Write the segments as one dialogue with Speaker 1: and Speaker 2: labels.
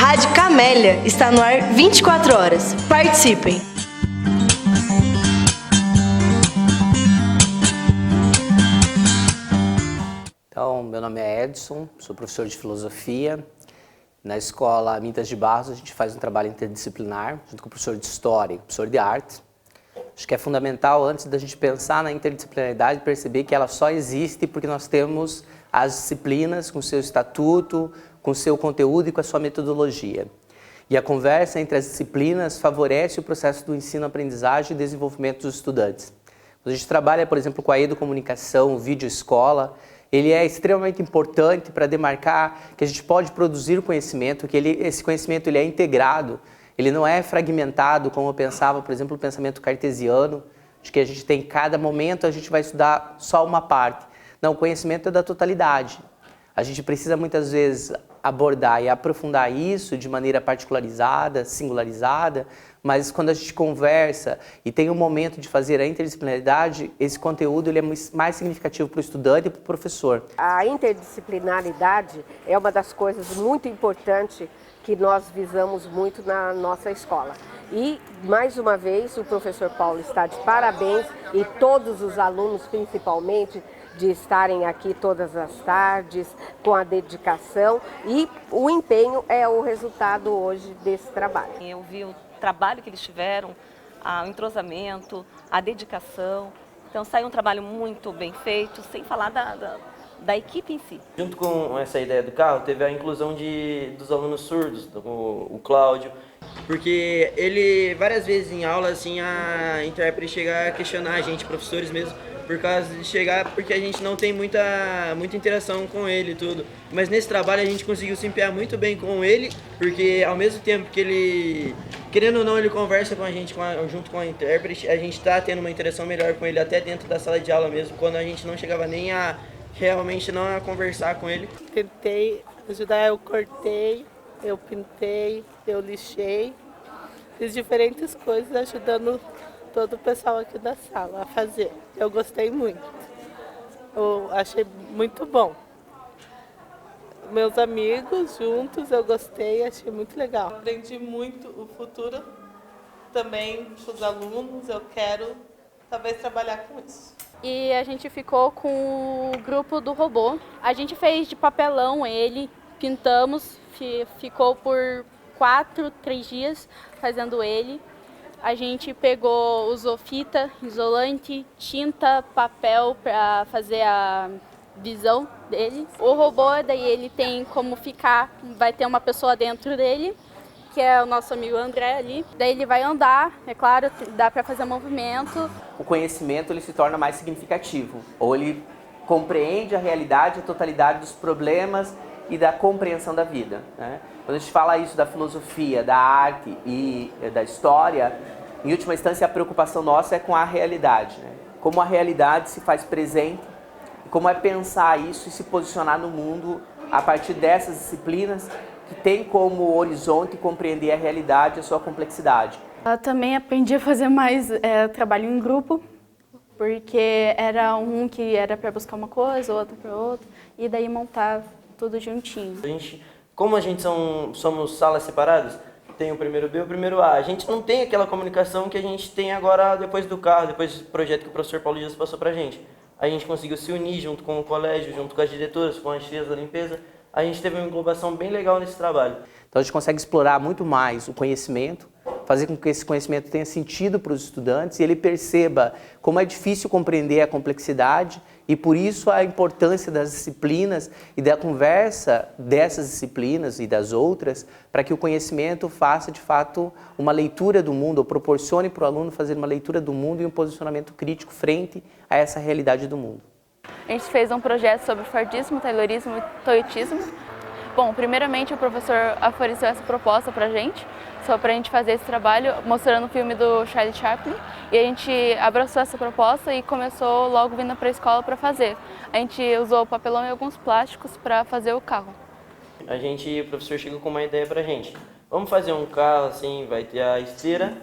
Speaker 1: Rádio Camélia está no ar 24 horas. Participem!
Speaker 2: Então, meu nome é Edson, sou professor de filosofia. Na escola Mintas de Barros, a gente faz um trabalho interdisciplinar, junto com o professor de história e o professor de arte. Acho que é fundamental, antes da gente pensar na interdisciplinaridade, perceber que ela só existe porque nós temos as disciplinas com seu estatuto, com seu conteúdo e com a sua metodologia. E a conversa entre as disciplinas favorece o processo do ensino-aprendizagem e desenvolvimento dos estudantes. Quando a gente trabalha, por exemplo, com a educomunicação, o vídeo-escola, ele é extremamente importante para demarcar que a gente pode produzir o conhecimento, que esse conhecimento ele é integrado, ele não é fragmentado, como eu pensava, por exemplo, o pensamento cartesiano, de que a gente tem cada momento, a gente vai estudar só uma parte. Não, o conhecimento é da totalidade. A gente precisa muitas vezes abordar e aprofundar isso de maneira particularizada, singularizada, mas quando a gente conversa e tem um momento de fazer a interdisciplinaridade, esse conteúdo ele é mais significativo para o estudante e para o professor.
Speaker 3: A interdisciplinaridade é uma das coisas muito importantes que nós visamos muito na nossa escola. E, mais uma vez, o professor Paulo está de parabéns e todos os alunos, principalmente, de estarem aqui todas as tardes, com a dedicação, e o empenho é o resultado hoje desse trabalho.
Speaker 4: Eu vi o trabalho que eles tiveram, o entrosamento, a dedicação, então saiu um trabalho muito bem feito, sem falar da equipe em si.
Speaker 5: Junto com essa ideia do carro, teve a inclusão dos alunos surdos, o Cláudio, porque ele, várias vezes em aula, assim, a intérprete chega a questionar a gente, professores mesmo, por causa de chegar, porque a gente não tem muita interação com ele e tudo. Mas nesse trabalho a gente conseguiu se empenhar muito bem com ele, porque ao mesmo tempo que ele, querendo ou não, ele conversa com a gente junto com a intérprete, a gente está tendo uma interação melhor com ele até dentro da sala de aula mesmo, quando a gente não chegava nem a realmente não a conversar com ele.
Speaker 6: Tentei ajudar, eu cortei, eu pintei, eu lixei, fiz diferentes coisas ajudando todo o pessoal aqui da sala a fazer. Eu gostei muito, eu achei muito bom. Meus amigos juntos, eu gostei, achei muito legal. Aprendi muito o futuro também com os alunos, eu quero talvez trabalhar com isso.
Speaker 7: E a gente ficou com o grupo do robô. A gente fez de papelão ele, pintamos, ficou por 3 dias fazendo ele. A gente usou fita, isolante, tinta, papel para fazer a visão dele. O robô, daí ele tem como ficar, vai ter uma pessoa dentro dele, que é o nosso amigo André ali. Daí ele vai andar, é claro, dá para fazer movimento.
Speaker 2: O conhecimento ele se torna mais significativo, ou ele compreende a realidade, a totalidade dos problemas e da compreensão da vida, né? Quando a gente fala isso da filosofia, da arte e da história, em última instância a preocupação nossa é com a realidade, né? Como a realidade se faz presente, como é pensar isso e se posicionar no mundo a partir dessas disciplinas que tem como horizonte compreender a realidade e a sua complexidade.
Speaker 7: Eu também aprendi a fazer mais trabalho em grupo, porque era um que era para buscar uma coisa, outro para outra, e daí montar tudo juntinho.
Speaker 5: Como a gente somos salas separadas, tem o primeiro B e o primeiro A. A gente não tem aquela comunicação que a gente tem agora depois do carro, depois do projeto que o professor Paulo Dias passou pra gente. A gente conseguiu se unir junto com o colégio, junto com as diretoras, com as tias da limpeza. A gente teve uma englobação bem legal nesse trabalho.
Speaker 2: Então a gente consegue explorar muito mais o conhecimento, fazer com que esse conhecimento tenha sentido para os estudantes e ele perceba como é difícil compreender a complexidade e por isso a importância das disciplinas e da conversa dessas disciplinas e das outras para que o conhecimento faça de fato uma leitura do mundo ou proporcione para o aluno fazer uma leitura do mundo e um posicionamento crítico frente a essa realidade do mundo.
Speaker 7: A gente fez um projeto sobre Fordismo, Taylorismo e Toyotismo. Bom, primeiramente o professor ofereceu essa proposta para a gente fazer esse trabalho, mostrando o filme do Charlie Chaplin, e a gente abraçou essa proposta e começou logo vindo para a escola para fazer. A gente usou papelão e alguns plásticos para fazer o carro.
Speaker 5: O professor chegou com uma ideia para a gente. Vamos fazer um carro assim, vai ter a esteira.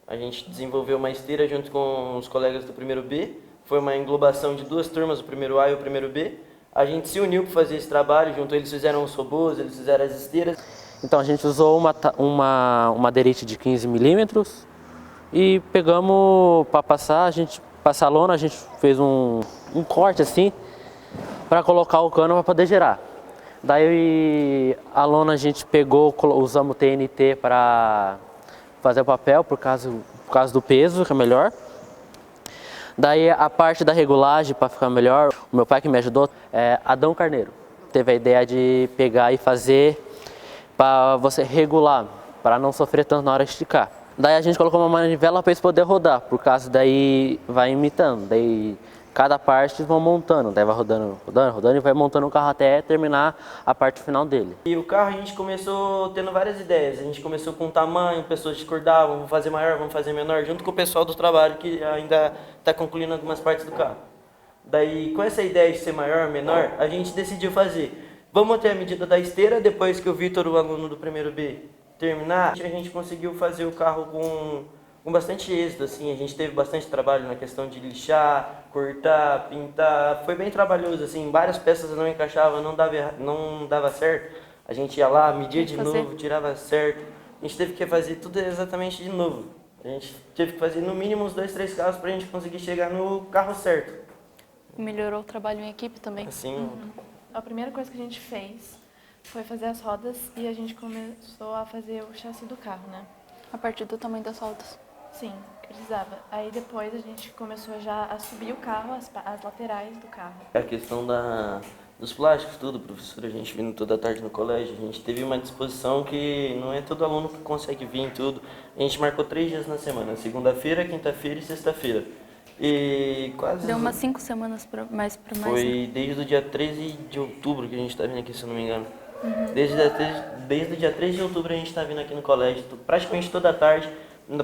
Speaker 5: A gente desenvolveu uma esteira junto com os colegas do primeiro B. Foi uma englobação de 2 turmas, o primeiro A e o primeiro B. A gente se uniu para fazer esse trabalho, eles fizeram os robôs, eles fizeram as esteiras.
Speaker 8: Então a gente usou uma aderite de 15 milímetros e pegamos para passar a lona, a gente fez um corte assim para colocar o cano para poder girar. Daí a lona a gente pegou, usamos o TNT para fazer o papel por causa do peso, que é melhor. Daí a parte da regulagem para ficar melhor, o meu pai que me ajudou, Adão Carneiro, teve a ideia de pegar e fazer para você regular, para não sofrer tanto na hora de esticar. Daí a gente colocou uma manivela para eles poderem rodar, por causa daí vai imitando, daí cada parte vão montando, daí vai rodando e vai montando o carro até terminar a parte final dele.
Speaker 5: E o carro a gente começou tendo várias ideias, a gente começou com tamanho, pessoas discordavam, vamos fazer maior, vamos fazer menor, junto com o pessoal do trabalho que ainda está concluindo algumas partes do carro. Daí com essa ideia de ser maior, menor, a gente decidiu fazer. Vamos até a medida da esteira, depois que o Vitor, o aluno do primeiro B, terminar, a gente conseguiu fazer o carro com bastante êxito, assim, a gente teve bastante trabalho na questão de lixar, cortar, pintar, foi bem trabalhoso, assim, várias peças não encaixavam, não dava certo, a gente ia lá, media de novo, tirava certo, a gente teve que fazer tudo exatamente de novo, a gente teve que fazer no mínimo uns 2, 3 carros para a gente conseguir chegar no carro certo.
Speaker 9: Melhorou o trabalho em equipe também?
Speaker 5: Assim,
Speaker 10: A primeira coisa que a gente fez foi fazer as rodas e a gente começou a fazer o chassi do carro, né?
Speaker 9: A partir do tamanho das rodas?
Speaker 10: Sim, precisava. Aí depois a gente começou já a subir o carro, as laterais do carro.
Speaker 5: a questão dos plásticos, tudo, professor, a gente vindo toda tarde no colégio, a gente teve uma disposição que não é todo aluno que consegue vir em tudo. A gente marcou 3 dias na semana, segunda-feira, quinta-feira e sexta-feira. E quase...
Speaker 9: Deu umas 5 semanas mais para mais.
Speaker 5: Foi desde o dia 13 de outubro que a gente está vindo aqui, se eu não me engano. Desde o dia 13 de outubro a gente está vindo aqui no colégio, praticamente toda tarde,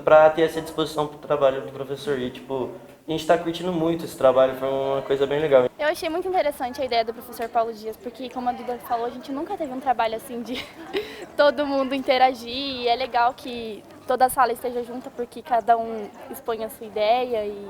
Speaker 5: para ter essa disposição para o trabalho do professor. E, tipo, a gente está curtindo muito esse trabalho, foi uma coisa bem legal.
Speaker 7: Eu achei muito interessante a ideia do professor Paulo Dias, porque, como a Duda falou, a gente nunca teve um trabalho assim de todo mundo interagir, e é legal que toda a sala esteja junta, porque cada um expõe a sua ideia, e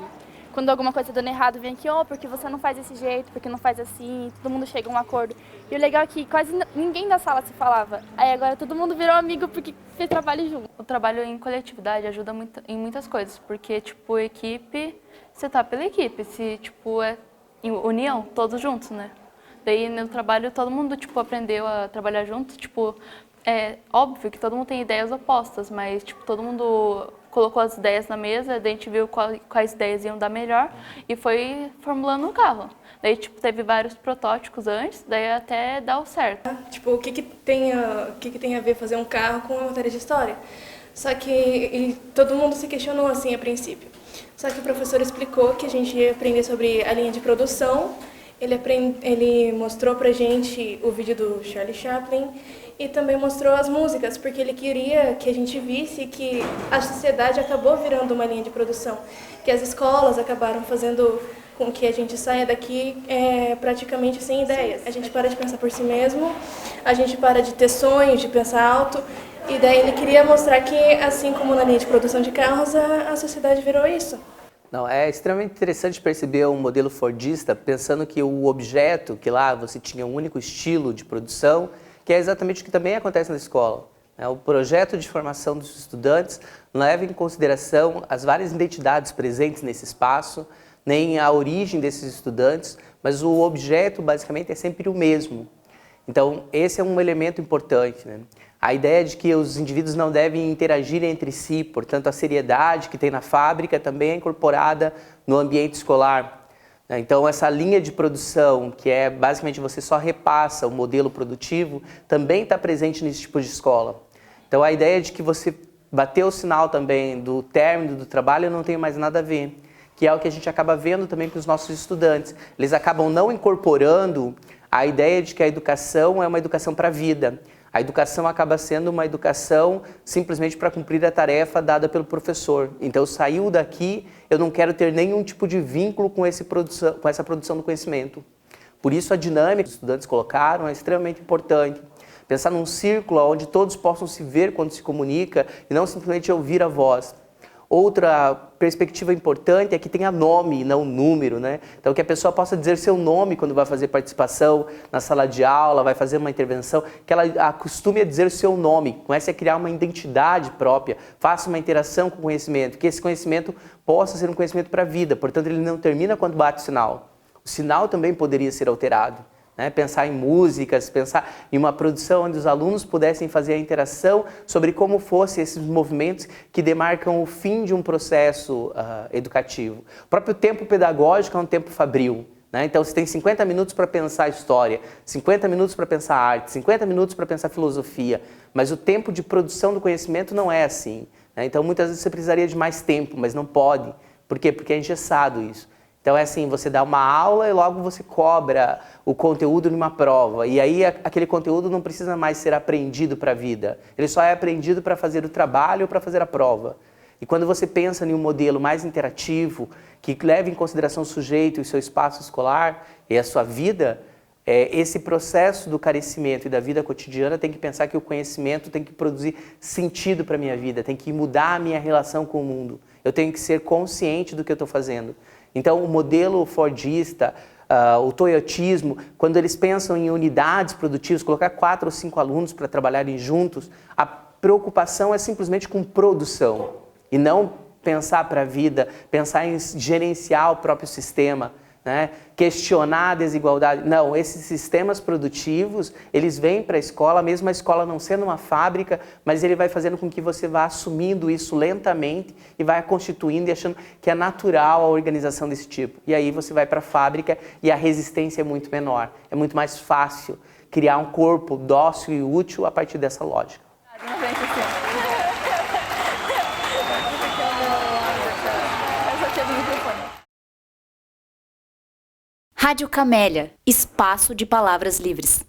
Speaker 7: quando alguma coisa dando errado, vem aqui, porque você não faz desse jeito, porque não faz assim, todo mundo chega a um acordo. E o legal é que quase ninguém da sala se falava. Aí agora todo mundo virou amigo porque fez trabalho junto.
Speaker 9: O trabalho em coletividade ajuda muito, em muitas coisas, porque, tipo, equipe, você tá pela equipe, se, tipo, é em união, todos juntos, né? Daí, no trabalho, todo mundo, tipo, aprendeu a trabalhar junto, tipo, é óbvio que todo mundo tem ideias opostas, mas, tipo, todo mundo colocou as ideias na mesa, daí a gente viu quais ideias iam dar melhor e foi formulando um carro. Daí, tipo, teve vários protótipos antes, daí até dar o certo.
Speaker 11: Tipo, o que tem a ver fazer um carro com uma matéria de história? Só que todo mundo se questionou assim a princípio. Só que o professor explicou que a gente ia aprender sobre a linha de produção, ele mostrou pra gente o vídeo do Charlie Chaplin e também mostrou as músicas, porque ele queria que a gente visse que a sociedade acabou virando uma linha de produção, que as escolas acabaram fazendo com que a gente saia daqui praticamente sem ideias. A gente para de pensar por si mesmo, a gente para de ter sonhos, de pensar alto, e daí ele queria mostrar que, assim como na linha de produção de carros, a sociedade virou isso.
Speaker 2: Não, é extremamente interessante perceber um modelo fordista pensando que o objeto, que lá você tinha um único estilo de produção, que é exatamente o que também acontece na escola. O projeto de formação dos estudantes não leva em consideração as várias identidades presentes nesse espaço, nem a origem desses estudantes, mas o objeto basicamente é sempre o mesmo. Então, esse é um elemento importante, né? A ideia de que os indivíduos não devem interagir entre si, portanto, a seriedade que tem na fábrica também é incorporada no ambiente escolar. Então, essa linha de produção, que é basicamente você só repassa o modelo produtivo, também está presente nesse tipo de escola. Então, a ideia de que você bateu o sinal também do término do trabalho não tem mais nada a ver, que é o que a gente acaba vendo também com os nossos estudantes. Eles acabam não incorporando a ideia de que a educação é uma educação para a vida. A educação acaba sendo uma educação simplesmente para cumprir a tarefa dada pelo professor. Então, saiu daqui, eu não quero ter nenhum tipo de vínculo com essa produção do conhecimento. Por isso, a dinâmica que os estudantes colocaram é extremamente importante. Pensar num círculo onde todos possam se ver quando se comunica e não simplesmente ouvir a voz. Outra perspectiva importante é que tenha nome e não número, né? Então, que a pessoa possa dizer seu nome quando vai fazer participação na sala de aula, vai fazer uma intervenção, que ela acostume a dizer seu nome, comece a criar uma identidade própria, faça uma interação com o conhecimento, que esse conhecimento possa ser um conhecimento para a vida, portanto, ele não termina quando bate o sinal. O sinal também poderia ser alterado. Né? Pensar em músicas, pensar em uma produção onde os alunos pudessem fazer a interação sobre como fossem esses movimentos que demarcam o fim de um processo educativo. O próprio tempo pedagógico é um tempo fabril. Né? Então, você tem 50 minutos para pensar história, 50 minutos para pensar arte, 50 minutos para pensar filosofia, mas o tempo de produção do conhecimento não é assim. Né? Então, muitas vezes você precisaria de mais tempo, mas não pode. Por quê? Porque é engessado isso. Então é assim, você dá uma aula e logo você cobra o conteúdo numa prova. E aí aquele conteúdo não precisa mais ser aprendido para a vida. Ele só é aprendido para fazer o trabalho ou para fazer a prova. E quando você pensa em um modelo mais interativo, que leve em consideração o sujeito e o seu espaço escolar e a sua vida, esse processo do carecimento e da vida cotidiana tem que pensar que o conhecimento tem que produzir sentido para a minha vida, tem que mudar a minha relação com o mundo. Eu tenho que ser consciente do que eu estou fazendo. Então, o modelo fordista, o toyotismo, quando eles pensam em unidades produtivas, colocar 4 ou 5 alunos para trabalharem juntos, a preocupação é simplesmente com produção e não pensar para a vida, pensar em gerenciar o próprio sistema, né? Questionar a desigualdade. Não, esses sistemas produtivos, eles vêm para a escola, mesmo a escola não sendo uma fábrica, mas ele vai fazendo com que você vá assumindo isso lentamente e vai constituindo e achando que é natural a organização desse tipo. E aí você vai para a fábrica e a resistência é muito menor. É muito mais fácil criar um corpo dócil e útil a partir dessa lógica.
Speaker 12: Rádio Camélia, espaço de palavras livres.